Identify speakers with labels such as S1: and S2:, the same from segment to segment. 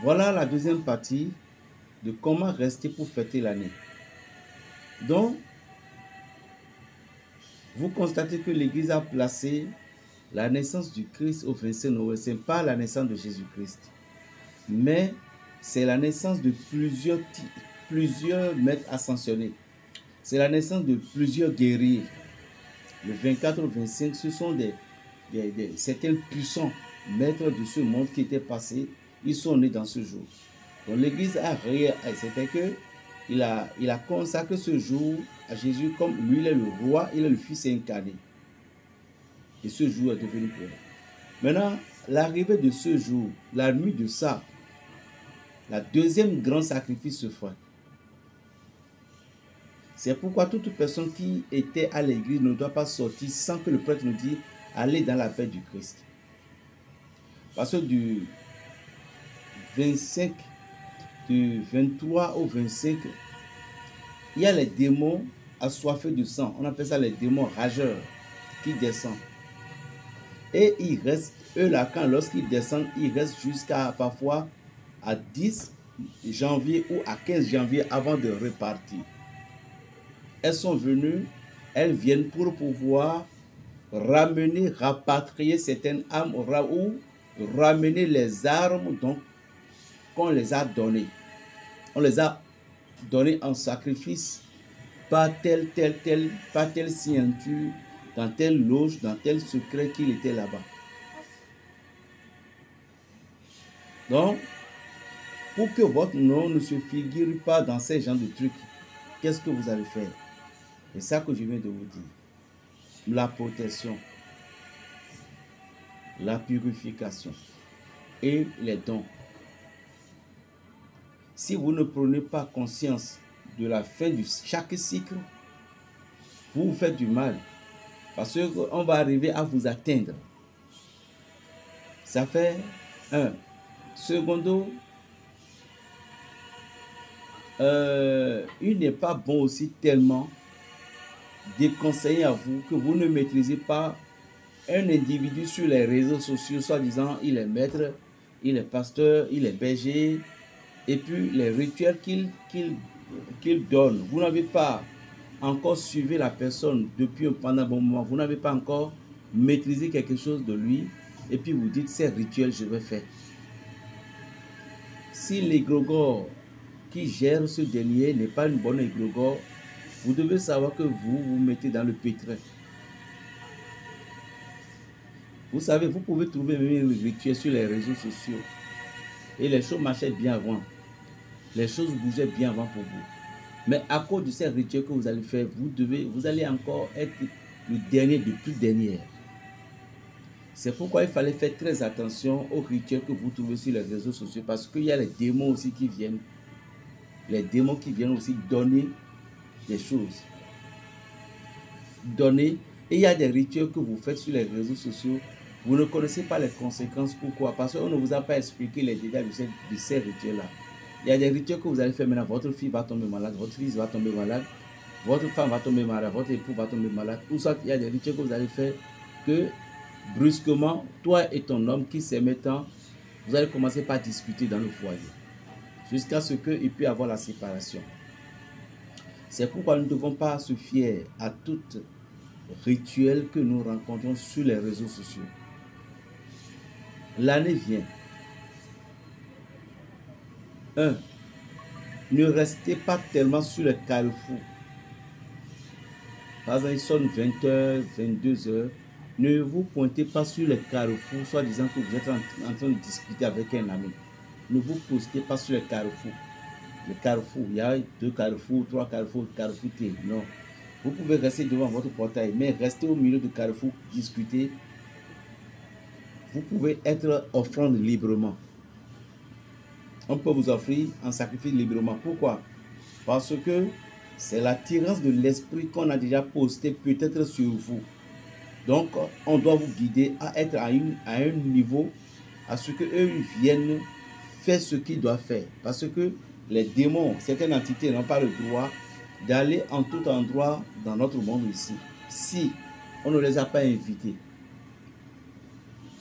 S1: Voilà la deuxième partie de comment rester pour fêter l'année. Donc, vous constatez que l'Église a placé la naissance du Christ au 25 novembre. Ce n'est pas la naissance de Jésus-Christ, mais c'est la naissance de plusieurs maîtres ascensionnés. C'est la naissance de plusieurs guerriers. Le 24 au 25, ce sont certains puissants maîtres de ce monde qui étaient passés. Ils sont nés dans ce jour. Donc l'Église a c'était que il a consacré ce jour à Jésus comme lui, il est le roi, il est le Fils incarné. Et ce jour est devenu pour elle. Maintenant, l'arrivée de ce jour, la nuit de ça, la deuxième grand sacrifice se fait. C'est pourquoi toute personne qui était à l'église ne doit pas sortir sans que le prêtre nous dise allez dans la paix du Christ. Parce que du 23 au 25, il y a les démons assoiffés de sang. On appelle ça les démons rageurs qui descendent. Et ils restent, eux là, lorsqu'ils descendent, ils restent jusqu'à parfois à 10 janvier ou à 15 janvier avant de repartir. Elles sont venues, elles viennent pour pouvoir rapatrier certaines âmes ou ramener les armes qu'on les a données. On les a données en sacrifice par telle signature, dans telle loge, dans tel secret qu'il était là-bas. Donc, pour que votre nom ne se figure pas dans ces genres de trucs, qu'est-ce que vous allez faire? C'est ça que je viens de vous dire. La protection, la purification et les dons. Si vous ne prenez pas conscience de la fin de chaque cycle, vous vous faites du mal. Parce qu'on va arriver à vous atteindre. Ça fait un. Secondo, il n'est pas bon aussi tellement déconseiller à vous que vous ne maîtrisez pas un individu sur les réseaux sociaux, soi-disant il est maître, il est pasteur, il est berger, et puis les rituels qu'il donne. Vous n'avez pas encore suivi la personne pendant un bon moment, vous n'avez pas encore maîtrisé quelque chose de lui, et puis vous dites ces rituels je vais faire. Si l'égrégore qui gère ce dernier n'est pas une bonne égrégore, vous devez savoir que vous vous mettez dans le pétrin. Vous savez, vous pouvez trouver même un rituel sur les réseaux sociaux. Et les choses marchaient bien avant. Les choses bougeaient bien avant pour vous. Mais à cause de ces rituels que vous allez faire, vous allez encore être le dernier de plus dernière. C'est pourquoi il fallait faire très attention aux rituels que vous trouvez sur les réseaux sociaux. Parce qu'il y a les démons aussi qui viennent. Les démons qui viennent aussi donner des choses. Donner. Et il y a des rituels que vous faites sur les réseaux sociaux. Vous ne connaissez pas les conséquences. Pourquoi? Parce qu'on ne vous a pas expliqué les détails de ces rituels-là. Il y a des rituels que vous allez faire maintenant. Votre fille va tomber malade, votre fils va tomber malade, votre femme va tomber malade, votre époux va tomber malade. Ou soit il y a des rituels que vous allez faire que brusquement, toi et ton homme qui s'aiment tant, vous allez commencer par discuter dans le foyer. Jusqu'à ce qu'il puisse y avoir la séparation. C'est pourquoi nous ne devons pas se fier à tout rituel que nous rencontrons sur les réseaux sociaux. L'année vient. 1. Ne restez pas tellement sur le carrefour. Par exemple, il sonne 20h, 22h. Ne vous pointez pas sur le carrefour, soit disant que vous êtes en train de discuter avec un ami. Ne vous postez pas sur le carrefour. Le carrefour, il y a 2 carrefours, 3 carrefours, carrefour T. Non. Vous pouvez rester devant votre portail, mais restez au milieu du carrefour, discuter. Vous pouvez être offrande librement. On peut vous offrir un sacrifice librement. Pourquoi? Parce que c'est l'attirance de l'esprit qu'on a déjà posté peut-être sur vous. Donc, on doit vous guider à être à un niveau, à ce qu'eux viennent faire ce qu'ils doivent faire. Parce que les démons, certaines entités n'ont pas le droit d'aller en tout endroit dans notre monde ici, si on ne les a pas invités.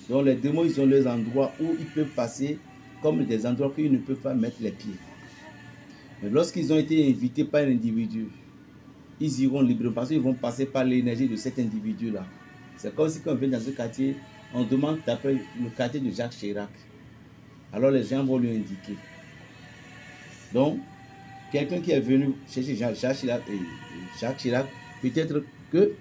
S1: Donc les démons, ils ont leurs endroits où ils peuvent passer comme des endroits qu'ils ne peuvent pas mettre les pieds. Mais lorsqu'ils ont été invités par un individu, ils iront librement parce qu'ils vont passer par l'énergie de cet individu-là. C'est comme si quand on vient dans ce quartier, on demande d'appeler le quartier de Jacques Chirac. Alors les gens vont lui indiquer. Donc, quelqu'un qui est venu chercher Jacques Chirac, peut-être que,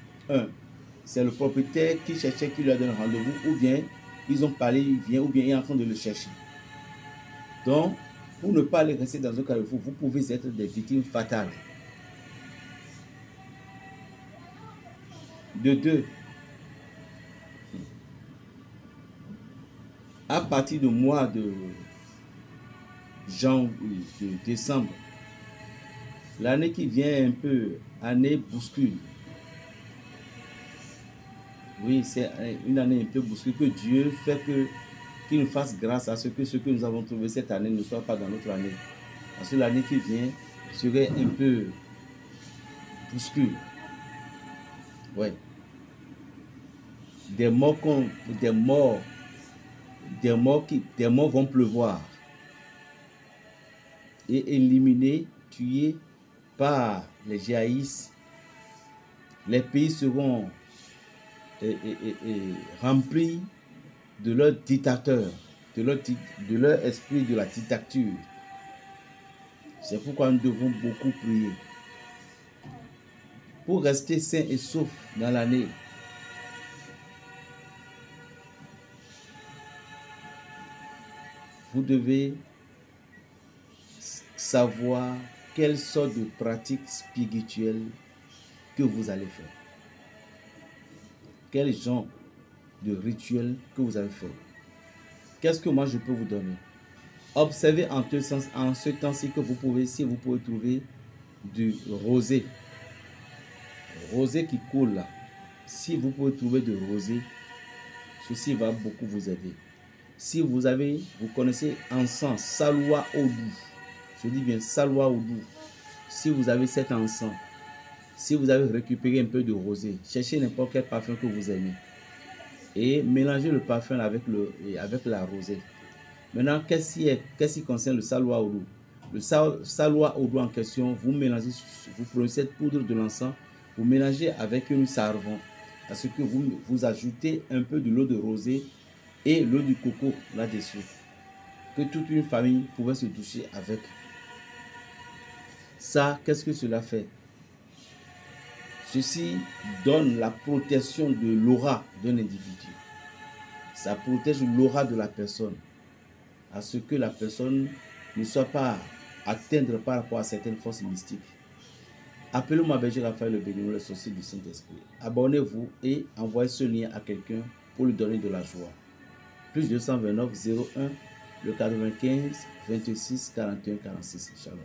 S1: c'est le propriétaire qui cherchait, qui lui a donné rendez-vous, ou bien ils ont parlé, il vient, ou bien il est en train de le chercher. Donc, pour ne pas aller rester dans un carrefour, vous pouvez être des victimes fatales. De deux, à partir du mois de de décembre, l'année qui vient un peu, année bouscule. Oui, c'est une année un peu bouscule que Dieu fait qu'il nous fasse grâce à ce que nous avons trouvé cette année ne soit pas dans notre année. Parce que l'année qui vient serait un peu bouscule. Ouais. Des morts vont pleuvoir et éliminés, tués par les djihadistes. Les pays seront remplis de leurs dictateurs, de leur esprit de la dictature. C'est pourquoi nous devons beaucoup prier pour rester sains et saufs dans l'année. Vous devez savoir quelle sorte de pratique spirituelle que vous allez faire. Quel genre de rituel que vous avez fait. Qu'est-ce que moi je peux vous donner? Observez en ce temps-ci que vous pouvez, si vous pouvez trouver du rosé. Rosé qui coule là. Si vous pouvez trouver du rosé, ceci va beaucoup vous aider. Si vous connaissez encens, Saloua Oudou. Je dis bien Saloua Oudou. Si vous avez cet encens, si vous avez récupéré un peu de rosé, cherchez n'importe quel parfum que vous aimez et mélangez le parfum avec la rosée. Maintenant, qu'est-ce qui concerne le Saloua Oudou? Le Saloua Oudou en question, vous mélangez, vous prenez cette poudre de l'encens, vous mélangez avec une sarvon, parce que vous ajoutez un peu de l'eau de rosée et l'eau du coco là-dessus, que toute une famille pouvait se toucher avec. Ça, qu'est-ce que cela fait? Ceci donne la protection de l'aura d'un individu. Ça protège l'aura de la personne, à ce que la personne ne soit pas atteinte par rapport à certaines forces mystiques. Appelez-moi Berger Raphaël le bénévole, le sorcier du Saint-Esprit. Abonnez-vous et envoyez ce lien à quelqu'un pour lui donner de la joie. Plus 229 01 le 95 26 41 46. Shalom.